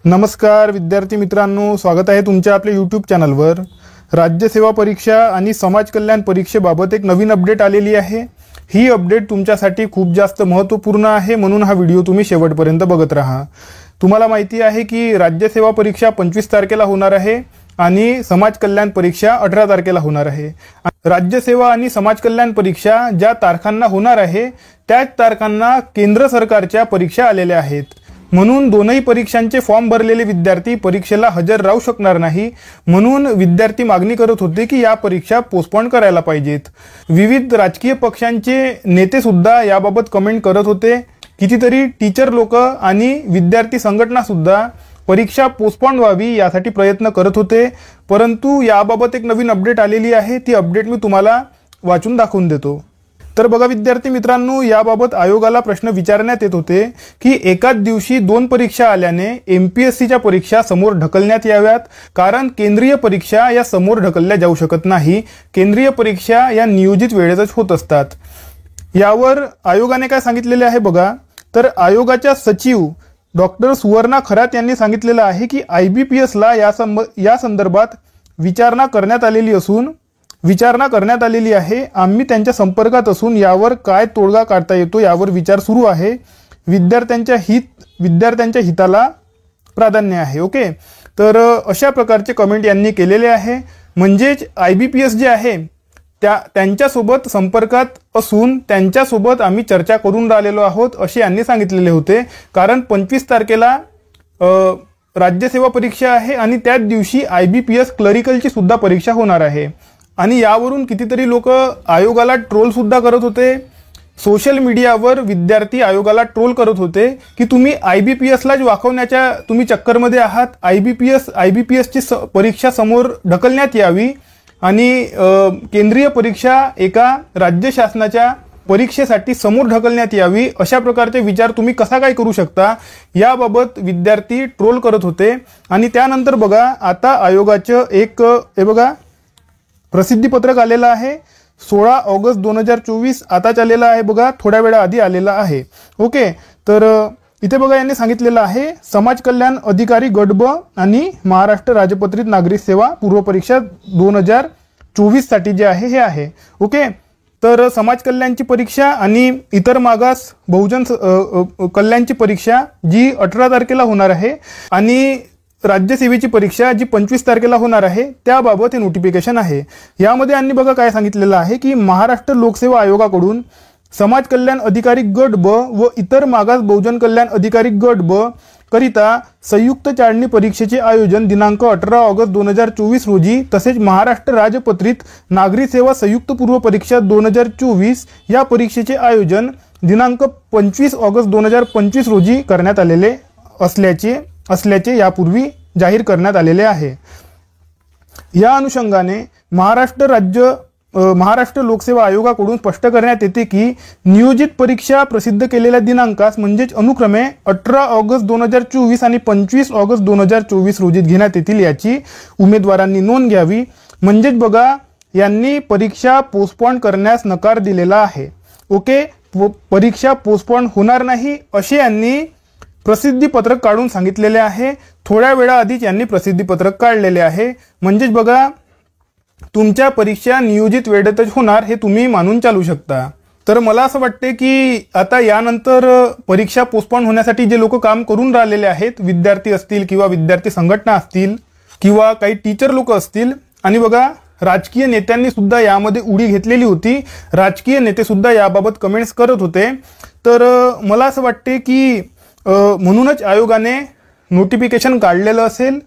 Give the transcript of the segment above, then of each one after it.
नमस्कार विद्यार्थी मित्रांनो, स्वागत आहे तुमच्या आपल्या यूट्यूब चॅनलवर। राज्यसेवा परीक्षा आणि समाज कल्याण परीक्षेबाबत एक नवीन अपडेट आलेली आहे। ही अपडेट तुमच्यासाठी खूप जास्त महत्त्वपूर्ण आहे, म्हणून हा व्हिडिओ तुम्ही शेवटपर्यंत बघत राहा। तुम्हाला माहिती आहे की राज्यसेवा परीक्षा 25 तारखेला होणार आहे आणि समाज कल्याण परीक्षा 18 तारखेला होणार आहे। राज्यसेवा आणि समाज कल्याण परीक्षा ज्या तारखांना होणार आहे त्याच तारखांना केंद्र सरकारच्या परीक्षा आलेल्या आहेत, म्हणून दोनही परीक्षांचे फॉर्म भरलेले विद्यार्थी परीक्षेला हजर राहू शकणार नाही। म्हणून विद्यार्थी मागणी करत होते की या परीक्षा पोस्टपोन करायला पाहिजेत। विविध राजकीय पक्षांचे नेते सुद्धा याबाबत कमेंट करत होते। कितीतरी टीचर लोक आणि विद्यार्थी संघटना सुद्धा परीक्षा पोस्टपोन व्हावी यासाठी प्रयत्न करत होते, परंतु याबाबत एक नवीन अपडेट आलेली आहे। ती अपडेट मी तुम्हाला वाचून दाखवून देतो। तर बघा विद्यार्थी मित्रांनो, याबाबत आयोगाला प्रश्न विचारण्यात येत होते की एकाच दिवशी दोन परीक्षा आल्याने एमपीएससीच्या परीक्षा समोर ढकलण्यात याव्यात, कारण केंद्रीय परीक्षा या समोर ढकलल्या जाऊ शकत नाही। केंद्रीय परीक्षा या नियोजित वेळेतच होत असतात। यावर आयोगाने काय सांगितलेले आहे बघा, तर आयोगाच्या सचिव डॉक्टर सुवर्णा खरात यांनी सांगितलेलं आहे की आयबीपीएसला या संदर्भात विचारणा करण्यात आलेली आहे। आम्ही त्यांच्या संपर्कात असून यावर काय तोडगा काढता येतो यावर विचार सुरू आहे। विद्यार्थ्यांच्या हिताला प्राधान्य आहे। ओके, तर अशा प्रकारचे कमेंट यांनी केलेले आहे। म्हणजेच आयबीपीएस जे आहे त्यांच्यासोबत संपर्कात असून त्यांच्यासोबत आम्ही चर्चा करून राहिलेलो आहोत असे यांनी सांगितलेले होते। कारण 25 तारखेला राज्यसेवा परीक्षा आहे आणि त्याच दिवशी आयबीपीएस क्लरिकलची सुद्धा परीक्षा होणार आहे। आणि यावरून कितीतरी लोक आयोगाला ट्रोल सुद्धा करत होते। सोशल मीडियावर विद्यार्थी आयोगाला ट्रोल करत होते की तुम्ही आयबीपीएसलाच वाकवण्याच्या तुम्ही चक्करमध्ये आहात। आयबीपीएसची परीक्षा समोर ढकलण्यात यावी आणि केंद्रीय परीक्षा एका राज्य शासनाच्या परीक्षेसाठी समोर ढकलण्यात यावी, अशा प्रकारचे विचार तुम्ही कसा काय करू शकता याबाबत विद्यार्थी ट्रोल करत होते। आणि त्यानंतर बघा, आता आयोगाचं एक प्रसिद्धीपत्रक आलेलं आहे। 16 ऑगस्ट 2024 आताच आलेला आहे बघा, थोड्या वेळा आधी आलेला आहे। ओके, तर इथे बघा यांनी सांगितलेलं आहे समाज कल्याण अधिकारी गट ब आणि महाराष्ट्र राजपत्रित नागरिक सेवा पूर्व परीक्षा 2024 साठी जे आहे हे आहे। ओके, तर समाज कल्याणची परीक्षा आणि इतर मागास बहुजन कल्याणची परीक्षा जी 18 तारखेला होणार आहे आणि राज्यसेवेची परीक्षा जी 25 तारखेला होणार आहे त्याबाबत हे नोटिफिकेशन आहे। यामध्ये यांनी बघा काय सांगितलेलं आहे की महाराष्ट्र लोकसेवा आयोगाकडून समाज कल्याण अधिकारी गट ब व इतर मागास बहुजन कल्याण अधिकारी गट ब करिता संयुक्त चाळणी परीक्षेचे आयोजन दिनांक 18 ऑगस्ट 2024 रोजी, तसेच महाराष्ट्र राजपत्रित नागरी सेवा संयुक्त पूर्व परीक्षा 2024 या परीक्षेचे आयोजन दिनांक 25 ऑगस्ट 2025 रोजी करण्यात आलेले असल्याचे यापूर्वी जाहीर करण्यात आलेले आहे। या अनुषंगाने महाराष्ट्र लोकसेवा आयोगाकडून स्पष्ट करण्यात येते की नियोजित परीक्षा प्रसिद्ध केलेल्या दिनांकास म्हणजेच अनुक्रमे 18 ऑगस्ट 2024 आणि 25 ऑगस्ट 2024 रोजी घेण्यात येतील याची उमेदवारांनी नोंद घ्यावी। म्हणजेच बघा, यांनी परीक्षा पोस्टपोन करण्यास नकार दिलेला आहे। ओके, परीक्षा पोस्टपोन होणार नाही असे यांनी प्रसिद्धीपत्रक काढून सांगितलेले आहे। थोड्या वेळा आधीच यांनी प्रसिद्धीपत्रक काढलेले आहे। म्हणजेच बघा, तुमच्या परीक्षा नियोजित वेळेतच होणार हे तुम्ही मानून चालू शकता। तर मला असं वाटते की आता यानंतर परीक्षा पोस्टपोन होण्यासाठी जे लोक काम करून राहिलेले आहेत, विद्यार्थी असतील किंवा विद्यार्थी संघटना असतील किंवा काही टीचर लोक असतील, आणि बघा राजकीय नेत्यांनी सुद्धा यामध्ये उडी घेतलेली होती। राजकीय नेते सुद्धा याबाबत कमेंट्स करत होते। तर मला असं वाटते की म्हणूनच आयोगाने नोटिफिकेशन काढलेलं असेल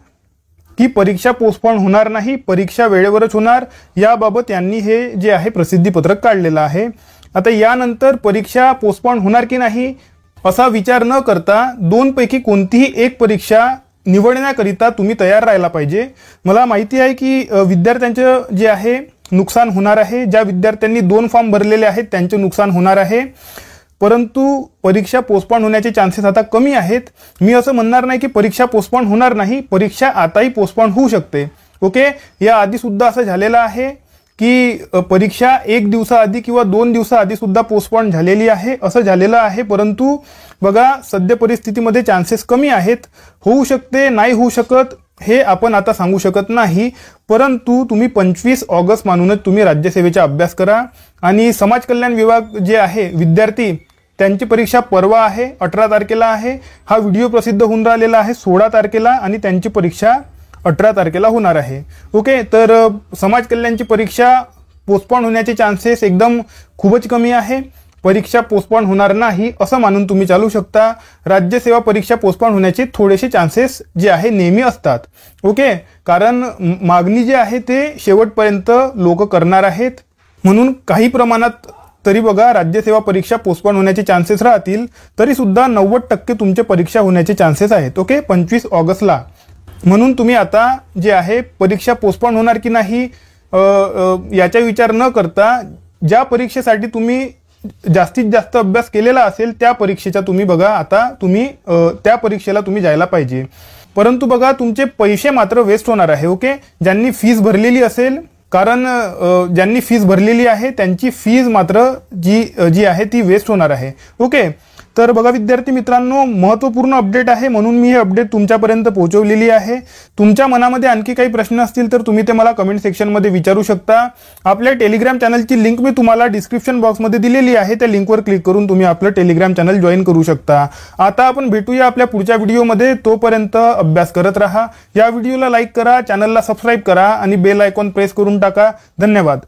की परीक्षा पोस्टपोन होणार नाही, परीक्षा वेळेवरच होणार। याबाबत यांनी हे जे आहे प्रसिद्धीपत्रक काढलेलं आहे। आता यानंतर परीक्षा पोस्टपोन होणार की नाही असा विचार न करता दोनपैकी कोणतीही एक परीक्षा निवडण्याकरिता तुम्ही तयार राहायला पाहिजे। मला माहिती आहे की विद्यार्थ्यांचं जे आहे नुकसान होणार आहे। ज्या विद्यार्थ्यांनी 2 फॉर्म भरलेले आहेत त्यांचे नुकसान होणार आहे, परंतु परीक्षा पोस्टपोन होण्याचे चान्सेस आता कमी आहेत। मी असं म्हणणार नाही की परीक्षा पोस्टपोन होणार नाही, परीक्षा आताही पोस्टपोन होऊ शकते। ओके, या आधी सुद्धा असं झालेलं आहे की परीक्षा 1 दिवसाआधी किंवा 2 दिवसाआधी सुद्धा पोस्टपोन झालेली आहे, असं झालेलं आहे. परंतु बघा सद्य परिस्थितीमध्ये चान्सेस कमी आहेत, होऊ शकते नाही होऊ शकत हे आपण आता सांगू शकत नाही. परंतु तुम्ही 25 ऑगस्ट मानूनच तुम्ही राज्यसेवेचा अभ्यास करा. आणि समाज कल्याण विभाग जे आहे विद्यार्थी त्यांची परीक्षा परवा आहे, 18 तारखेला आहे. हा व्हिडिओ प्रसिद्ध होऊन राहिलेला आहे 16 तारखेला आणि त्यांची परीक्षा 18 तारखेला होणार आहे. ओके, तर समाज कल्याणची परीक्षा पोस्टपोन होण्याचे चान्सेस एकदम खूपच कमी आहे. परीक्षा पोस्टपोन होणार नाही असं मानून तुम्ही चालू शकता. राज्यसेवा परीक्षा पोस्टपोन होण्याचे थोडेसे चान्सेस जे आहे नेहमी असतात. ओके, कारण मागणी जे आहे ते शेवटपर्यंत लोक करणार आहेत, म्हणून काही प्रमाणात तरी बघा राज्यसेवा परीक्षा पोस्टपोन होण्याचे चान्सेस राहतील. तरी सुद्धा 90% तुमचे परीक्षा होण्याचे चान्सेस आहेत. ओके, 25 ऑगस्टला. म्हणून तुम्ही आता जे आहे परीक्षा पोस्टपोन होणार की नाही याचा विचार न करता ज्या परीक्षेसाठी तुम्ही जास्तीत जास्त अभ्यास केलेला असेल त्या परीक्षेचा तुम्ही बघा आता तुम्ही त्या परीक्षेला तुम्ही जायला पाहिजे. परंतु बघा तुमचे पैसे मात्र वेस्ट होणार आहे. ओके, ज्यांनी फीस भरलेली असेल, कारण ज्यांनी फीस भरलेली आहे त्यांची फीज मात्र जी आहे ती वेस्ट होणार आहे. ओके, तर बघा विद्यार्थी मित्रांनो, महत्त्वपूर्ण अपडेट आहे म्हणून मी हे अपडेट तुमच्यापर्यंत पोहोचवलेली आहे. तुमच्या मनामध्ये आणखी काही प्रश्न असतील तर तुम्ही ते मला कमेंट सेक्शनमध्ये विचारू शकता. आपल्या टेलिग्राम चॅनलची लिंक मी तुम्हाला डिस्क्रिप्शन बॉक्समध्ये दिलेली आहे. त्या लिंकवर क्लिक करून तुम्ही आपलं टेलिग्राम चॅनल जॉईन करू शकता. आता आपण भेटूया आपल्या पुढच्या व्हिडिओमध्ये. तोपर्यंत अभ्यास करत राहा. या व्हिडिओला लाईक करा, चॅनलला सबस्क्राईब करा आणि बेल आयकॉन प्रेस करून टाका. धन्यवाद.